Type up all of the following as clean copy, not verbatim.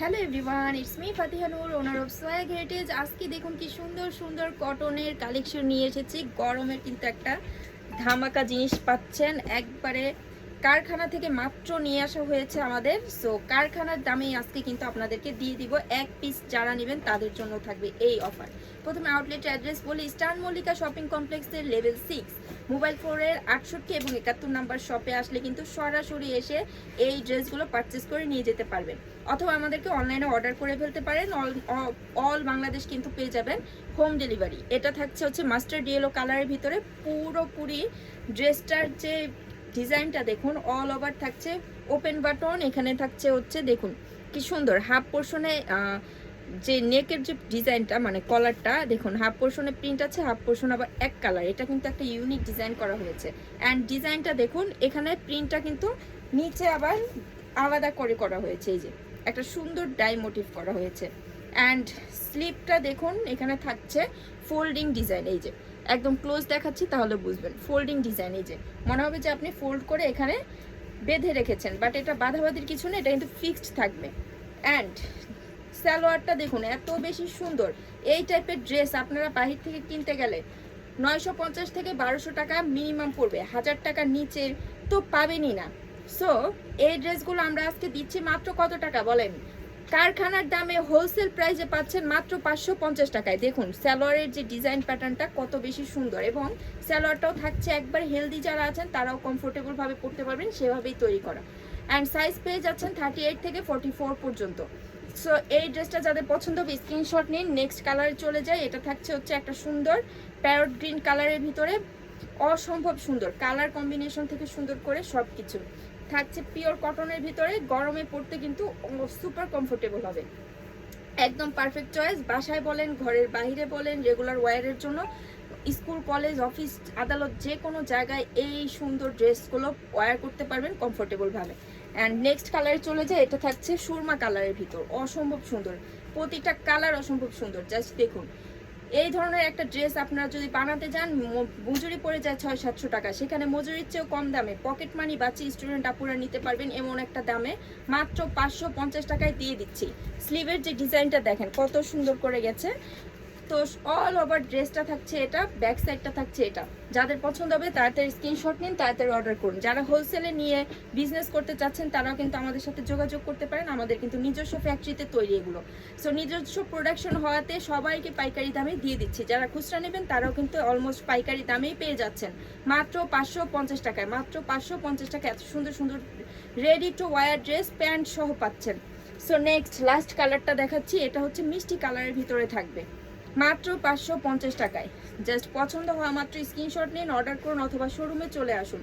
Hello everyone, it's me Fatiha Noor, owner of Swag Heritage. আজকে দেখুন কি সুন্দর সুন্দর কটনের কালেকশন নিয়ে এসেছি। গরমের কিন্তু একটা ধামাকা জিনিস পাচ্ছেন একবারে কারখানা থেকে মাত্র নিয়ে আসা হয়েছে আমাদের। সো কারখানার দামেই আজকে কিন্তু আপনাদেরকে দিয়ে দিব। এক পিস যারা নেবেন তাদের জন্য থাকবে এই অফার। প্রথমে আউটলেটের অ্যাড্রেস বলি, স্টার মল্লিকা শপিং কমপ্লেক্সের লেভেল 6 মোবাইল ফোনের 68 এবং 71 নাম্বার শপে আসলে কিন্তু সরাসরি এসে এই ড্রেসগুলো পারচেস করে নিয়ে যেতে পারবেন, অথবা আমাদেরকে অনলাইনে অর্ডার করে ফেলতে পারেন। অল বাংলাদেশ কিন্তু পেয়ে যাবেন হোম ডেলিভারি। এটা থাকছে হচ্ছে মাস্টার্ড ইয়েলো কালারের ভিতরে। পুরোপুরি ড্রেসটার যে ডিজাইনটা দেখুন, অল ওভার থাকছে ওপেন বাটন। এখানে থাকছে হচ্ছে দেখুন কি সুন্দর হাফ পোর্শনে যে নেকের যে ডিজাইনটা মানে কলারটা দেখুন, হাফ পোর্শনে প্রিন্ট আছে, হাফ পোর্শন আবার এক কালার। এটা কিন্তু একটা ইউনিক ডিজাইন করা হয়েছে। অ্যান্ড ডিজাইনটা দেখুন, এখানে প্রিন্টটা কিন্তু নিচে আবার আলাদা করে করা হয়েছে। এই যে একটা সুন্দর ডাই মোটিভ করা হয়েছে। অ্যান্ড স্লিপটা দেখুন, এখানে থাকছে ফোল্ডিং ডিজাইন। এই যে একদম ক্লোজ দেখাচ্ছি তাহলে বুঝবেন, ফোল্ডিং ডিজাইন। এই যে মনে হবে যে আপনি ফোল্ড করে এখানে বেঁধে রেখেছেন, বাট এটা বাঁধাবাঁধির কিছু না, এটা কিন্তু ফিক্সড থাকবে। অ্যান্ড সালোয়ারটা দেখুন এত বেশি সুন্দর। এই টাইপের ড্রেস আপনারা বাহির থেকে কিনতে গেলে 950 থেকে 1200 টাকা মিনিমাম পড়বে, 1000 টাকার নিচে তো পাবেনই না। সো এই ড্রেসগুলো আমরা আজকে দিচ্ছি মাত্র কত টাকা বলেন? কারখানার দামে হোলসেল প্রাইসে পাচ্ছেন মাত্র 550 টাকায়। দেখুন সালোয়ারের যে ডিজাইন প্যাটার্নটা কত বেশি সুন্দর, এবং সালোয়ারটাও থাকছে একবার হেলদি যারা আছেন তারাও কমফোর্টেবল ভাবে পড়তে পারবেন, সেভাবেই তৈরি করা। অ্যান্ড সাইজ পেয়ে যাচ্ছেন 38 থেকে 44 পর্যন্ত। সো এই ড্রেসটা যাদের পছন্দ হবে স্ক্রিনশট নিন। নেক্সট কালারে চলে যায়। এটা থাকছে হচ্ছে একটা সুন্দর প্যারট গ্রিন কালারের ভিতরে। অসম্ভব সুন্দর কালার কম্বিনেশন থেকে সুন্দর করে সব কিছু থাকছে পিওর কটনের ভিতরে। গরমে পড়তে কিন্তু সুপার কমফোর্টেবল হবে, একদম পারফেক্ট চয়েস। বাসায় বলেন, ঘরের বাইরে বলেন, রেগুলার ওয়্যারের জন্য, স্কুল কলেজ অফিস আদালত যে কোনো জায়গায় এই সুন্দর ড্রেসগুলো ওয়্যার করতে পারবেন কমফোর্টেবল ভাবে। অ্যান্ড নেক্সট কালারে চলে যায়। এটা থাকছে সুরমা কালারের ভিতর। অসম্ভব সুন্দর, প্রতিটা কালার অসম্ভব সুন্দর। জাস্ট দেখুন, এই ধরনের একটা ড্রেস আপনারা যদি বানাতে যান মজুরি পড়ে যায় 600-700 টাকা, সেখানে মজুরির চেয়েও কম দামে পকেট মানি বাচ্চা স্টুডেন্ট আপুরা নিতে পারবেন এমন একটা দামে মাত্র 550 টাকায় দিয়ে দিচ্ছি। স্লিভের যে ডিজাইনটা দেখেন কত সুন্দর করে গেছে। তো অল ওভার ড্রেসটা থাকছে এটা, ব্যাক সাইডটা থাকছে এটা। যাদের পছন্দ হবে তাড়াতাড়ি স্ক্রিনশট নিন, তাড়াতাড়ি অর্ডার করুন। যারা হোলসেলে নিয়ে বিজনেস করতে চাচ্ছেন তারাও কিন্তু আমাদের সাথে যোগাযোগ করতে পারেন। আমাদের কিন্তু নিজস্ব ফ্যাক্টরিতে তৈরি এগুলো। সো নিজস্ব প্রোডাকশন হওয়াতে সবাইকে পাইকারি দামে দিয়ে দিচ্ছি। যারা খুচরা নেবেন তারাও কিন্তু অলমোস্ট পাইকারি দামেই পেয়ে যাচ্ছেন মাত্র 550 টাকায়। মাত্র 550 টাকা এত সুন্দর সুন্দর ready to wire dress pant সহ পাচ্ছেন। সো নেক্সট লাস্ট কালারটা দেখাচ্ছি। এটা হচ্ছে মিষ্টি কালারের ভিতরে থাকবে মাত্র 550 টাকায়। জাস্ট পছন্দ হওয়া মাত্র স্ক্রিনশট নিন, অর্ডার করুন, অথবা শোরুমে চলে আসুন।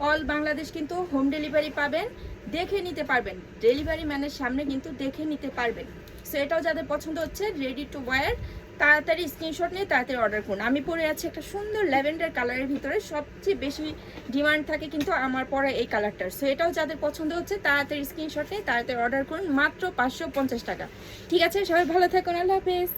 অল বাংলাদেশ কিন্তু হোম ডেলিভারি পাবেন, দেখে নিতে পারবেন। ডেলিভারি ম্যানের সামনে কিন্তু দেখে নিতে পারবেন। সো এটাও যাদের পছন্দ হচ্ছে রেডি টু ওয়্যার, তাড়াতাড়ি স্ক্রিনশট নিয়ে তাড়াতাড়ি অর্ডার করুন। আমি পরে আছি একটা সুন্দর ল্যাভেন্ডার কালারের ভিতরে, সবচেয়ে বেশি ডিমান্ড থাকে কিন্তু আমার পরে এই কালারটার। সো এটাও যাদের পছন্দ হচ্ছে তাড়াতাড়ি স্ক্রিনশট নিয়ে তাড়াতাড়ি অর্ডার করুন মাত্র 550 টাকা। ঠিক আছে, সবাই ভালো থাকুন, আল্লাহ হাফেজ।